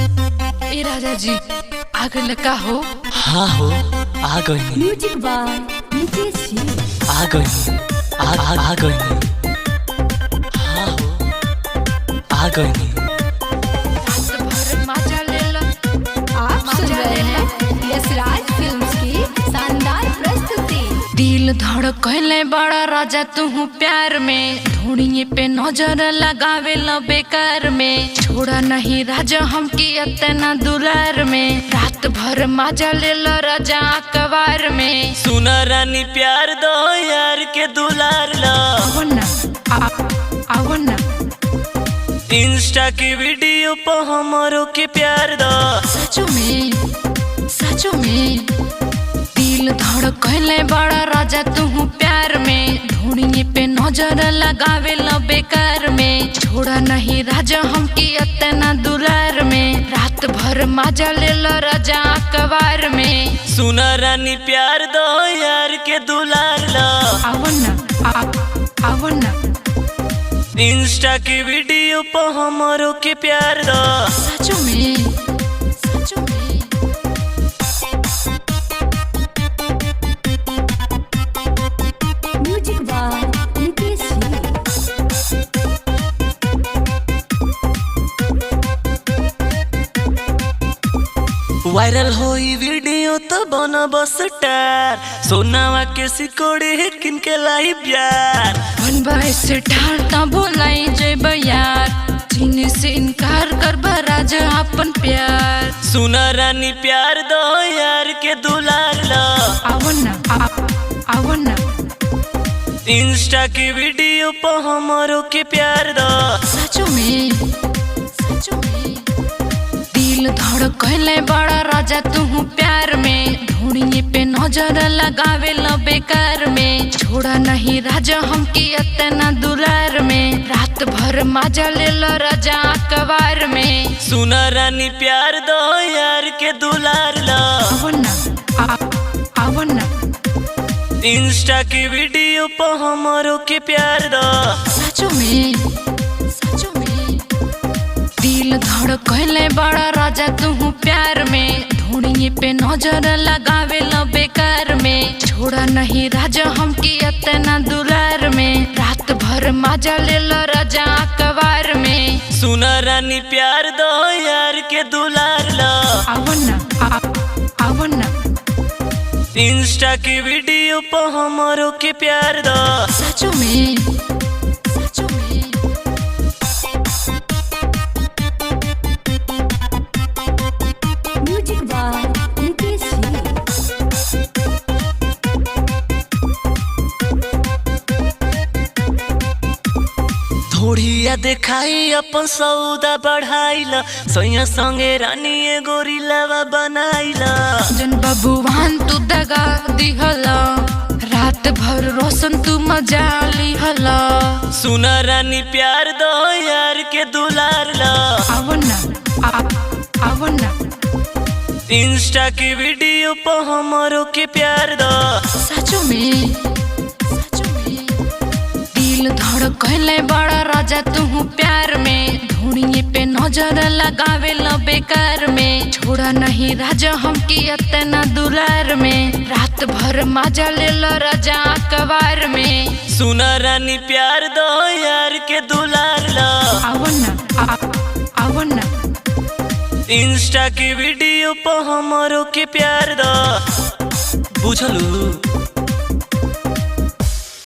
ए राजा जी आ गए का हो? हाँ हो आ गई। म्यूजिक बाय नितेश जी। आ गई आ गई। हाँ हो आ गई। रात भर मजा ले लो। आप सुन रहे हैं यशराज फिल्म्स की शानदार प्रस्तुति। दिल धड़कले बड़ा राजा तू प्यार में, ढूंढिए पे नजर लगावे लो बेकार में। छोड़ा नहीं राजा हम की इतना दुलार में, रात भर मजा ले लो राजा अखबार में। सुना रानी प्यार दो यार के दुलार लो। आवना इंस्टा की वीडियो पर हमारो के प्यार दो। सचो में दिल धड़कले बड़ा राजा तू प्यार में, ढूंढिए पे नजर लगावे लो बेकार में। छोड़ा नहीं राजा हम की इतना दुलार में, रात भर मजा ले लो राजा अखबार में। सुना रानी प्यार दो यार के दुलार लो। आवना इंस्टा की वीडियो पर हमारो के प्यार दो। सचो में म्यूजिक बाय नितेश जी। वायरल होई वीडियो तो बना बस स्टार, सोनावा के सिकोड़े किनके लाई प्यार। बनबाई से ढालता बोलाई जय यार, जीने से इनकार कर राजा अपन प्यार। सुना रानी प्यार दो यार के दुलार लो। आवना इंस्टा की वीडियो पर हमारो के प्यार दो। सचो में दिल धड़कले बड़ा राजा तू प्यार में, ढूंढिए पे नजर लगावे लो बेकार में। छोड़ा नहीं राजा हम की इतना दुलार में, रात भर मजा ले लो राजा अखबार में। सुना रानी प्यार दो यार के दुलार लो। आवना इंस्टा की वीडियो पर हमारो के प्यार दो। सचो में दिल धड़कले बड़ा राजा तू प्यार में, ढूंढिए पे नजर लगावे लो बेकार में। छोड़ा नहीं राजा हम की इतना दुलार में, रात भर मजा ले लो राजा अखबार में। सुना रानी प्यार दो यार के दुलार लो। आवना इंस्टा की वीडियो पर हमारो के प्यार दो। सचो में म्यूजिक बाय नितेश जी। थोड़िया दिखाई अपन सौदा बढ़ाइला, सैया संगे रानी गोरी लावा बनाइला। जन बबुआन तू दगा दिहला, रात भर रोशन तू मजा लिहला। सुना रानी प्यार दो यार के दुलार लो। आवना इंस्टा की वीडियो पर हमारो के प्यार दो। सचो में दिल धड़कले बड़ा राजा तू प्यार में, ढूंढिए पे नजर लगावे लो बेकार में। छोड़ा नहीं राजा हम की इतना दुलार में, रात भर मजा ले लो राजा अखबार में। सुना रानी प्यार दो यार के दुलार लो। आवना इंस्टा की वीडियो पर हमारो के प्यार दो। बुझलू।